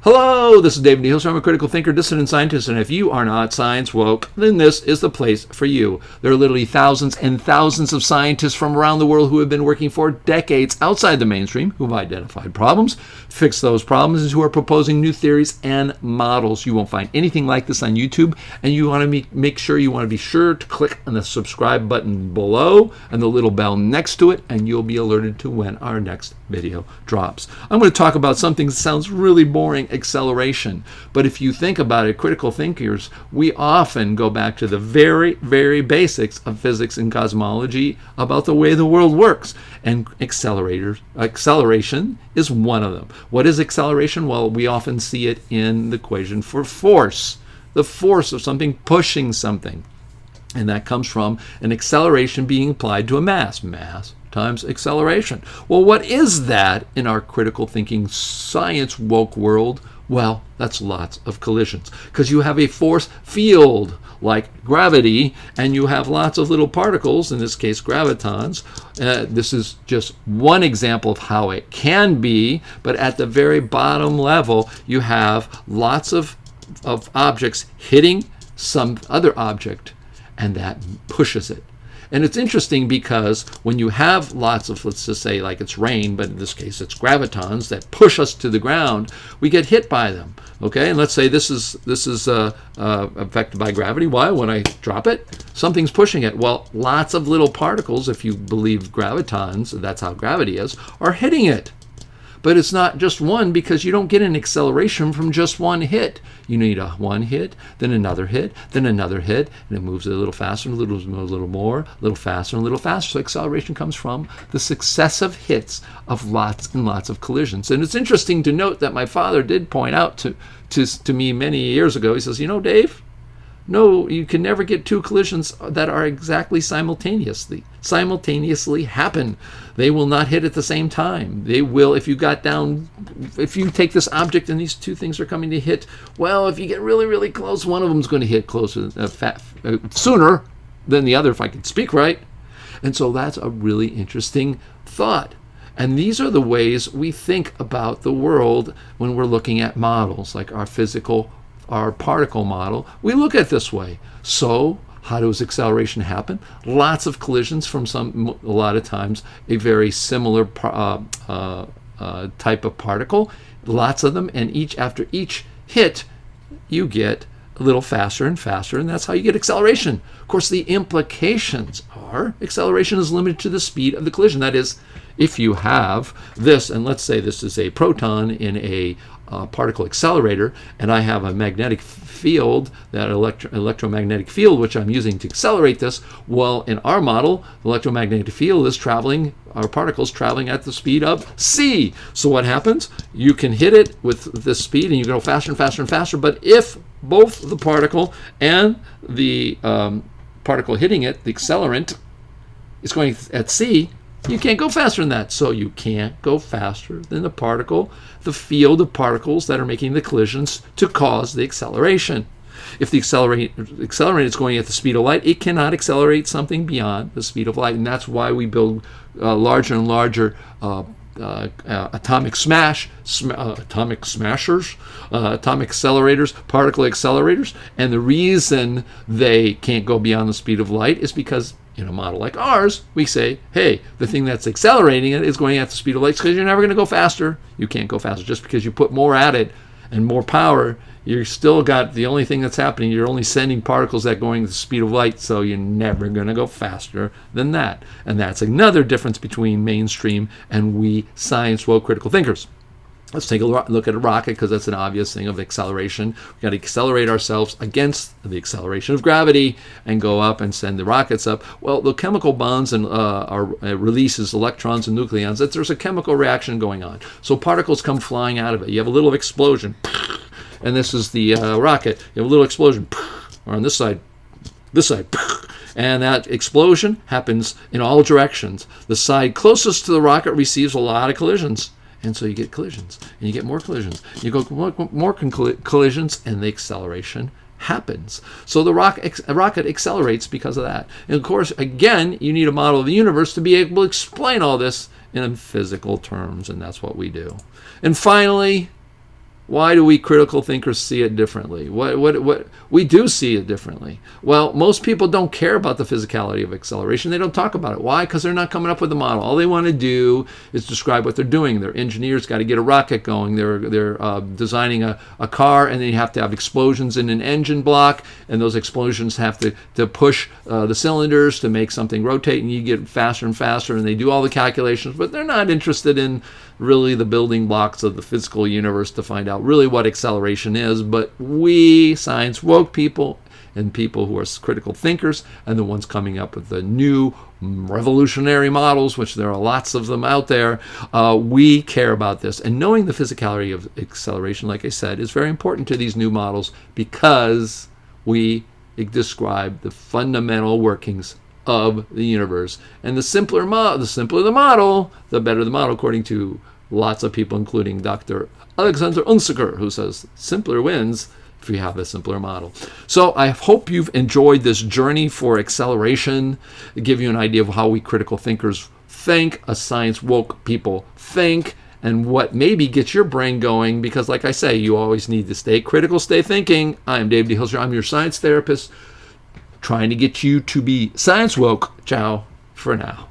Hello, this is David Hilster. I'm a critical thinker, dissident scientist, and if you are not science woke, then this is the place for you. There are literally thousands and thousands of scientists from around the world who have been working for decades outside the mainstream, who have identified problems, fixed those problems, and who are proposing new theories and models. You won't find anything like this on YouTube, and you want to make sure you want to be sure to click on the subscribe button below and the little bell next to it, and you'll be alerted to when our next video drops. I'm going to talk about something that sounds really boring, acceleration. But if you think about it, critical thinkers, we often go back to the very, very basics of physics and cosmology about the way the world works. And acceleration is one of them. What is acceleration? Well, we often see it in the equation for force. The force of something pushing something. And that comes from an acceleration being applied to a mass. Mass times acceleration. Well, what is that in our critical thinking science woke world? Well, that's lots of collisions, because you have a force field like gravity, and you have lots of little particles, in this case gravitons. This is just one example of how it can be, but at the very bottom level, you have lots of objects hitting some other object, and that pushes it. And it's interesting because when you have lots of, let's just say like it's rain, but in this case it's gravitons that push us to the ground, we get hit by them. Okay, and let's say this is affected by gravity. Why? When I drop it, something's pushing it. Well, lots of little particles, if you believe gravitons, that's how gravity is, are hitting it. But it's not just one, because you don't get an acceleration from just one hit. You need one hit, then another hit, then another hit, and it moves a little faster, a little more, a little faster, and a little faster. So acceleration comes from the successive hits of lots and lots of collisions. And it's interesting to note that my father did point out to me many years ago. He says, you know, Dave, no, you can never get two collisions that are exactly simultaneously happen. They will not hit at the same time. They will, if you take this object and these two things are coming to hit, well, if you get really, really close, one of them is going to hit closer, sooner than the other, if I can speak right. And so that's a really interesting thought. And these are the ways we think about the world when we're looking at models, like our particle model. We look at it this way. So how does acceleration happen? Lots of collisions from a lot of times a very similar type of particle. Lots of them, and after each hit, you get a little faster and faster, and that's how you get acceleration. Of course, the implications are acceleration is limited to the speed of the collision. That is, if you have this, and let's say this is a proton in a particle accelerator, and I have a magnetic field, that electromagnetic field, which I'm using to accelerate this. Well, in our model, the electromagnetic field is our particles traveling at the speed of c. So what happens? You can hit it with this speed, and you go faster and faster and faster, but if both the particle and the particle hitting it, the accelerant, is going at c, you can't go faster than that. So you can't go faster than the particle, the field of particles that are making the collisions to cause the acceleration. If the accelerant is going at the speed of light, it cannot accelerate something beyond the speed of light. And that's why we build larger and larger atomic accelerators, particle accelerators. And the reason they can't go beyond the speed of light is because in a model like ours, we say, hey, the thing that's accelerating it is going at the speed of light, because you're never going to go faster. You can't go faster. Just because you put more at it and more power, you still got the only thing that's happening, you're only sending particles that are going at the speed of light, so you're never going to go faster than that. And that's another difference between mainstream and we science woke critical thinkers. Let's take a look at a rocket, because that's an obvious thing of acceleration. We've got to accelerate ourselves against the acceleration of gravity and go up and send the rockets up. Well, the chemical bonds releases electrons and nucleons. There's a chemical reaction going on. So particles come flying out of it. You have a little explosion, and this is the rocket. You have a little explosion, or on this side, and that explosion happens in all directions. The side closest to the rocket receives a lot of collisions. And so you get collisions, and you get more collisions. You go more collisions, and the acceleration happens. So the rocket accelerates because of that. And of course, again, you need a model of the universe to be able to explain all this in physical terms, and that's what we do. And finally, Why do we critical thinkers see it differently? What we do see it differently. Well, most people don't care about the physicality of acceleration. They don't talk about it. Why? Because they're not coming up with a model. All they want to do is describe what they're doing. They're engineers, got to get a rocket going. They're designing a car, and then you have to have explosions in an engine block, and those explosions have to push the cylinders to make something rotate, and you get faster and faster, and they do all the calculations, but they're not interested in really the building blocks of the physical universe to find out really what acceleration is. But we science woke people and people who are critical thinkers and the ones coming up with the new revolutionary models, which there are lots of them out there, we care about this. And knowing the physicality of acceleration, like I said, is very important to these new models because we describe the fundamental workings of the universe. And the simpler the model, the better the model, according to lots of people, including Dr. Alexander Unziker, who says simpler wins if you have a simpler model. So I hope you've enjoyed this journey for acceleration, to give you an idea of how we critical thinkers think, a science woke people think, and what maybe gets your brain going, because like I say, you always need to stay critical, stay thinking. I'm Dave D. Hilster. I'm your science therapist, trying to get you to be science woke. Ciao for now.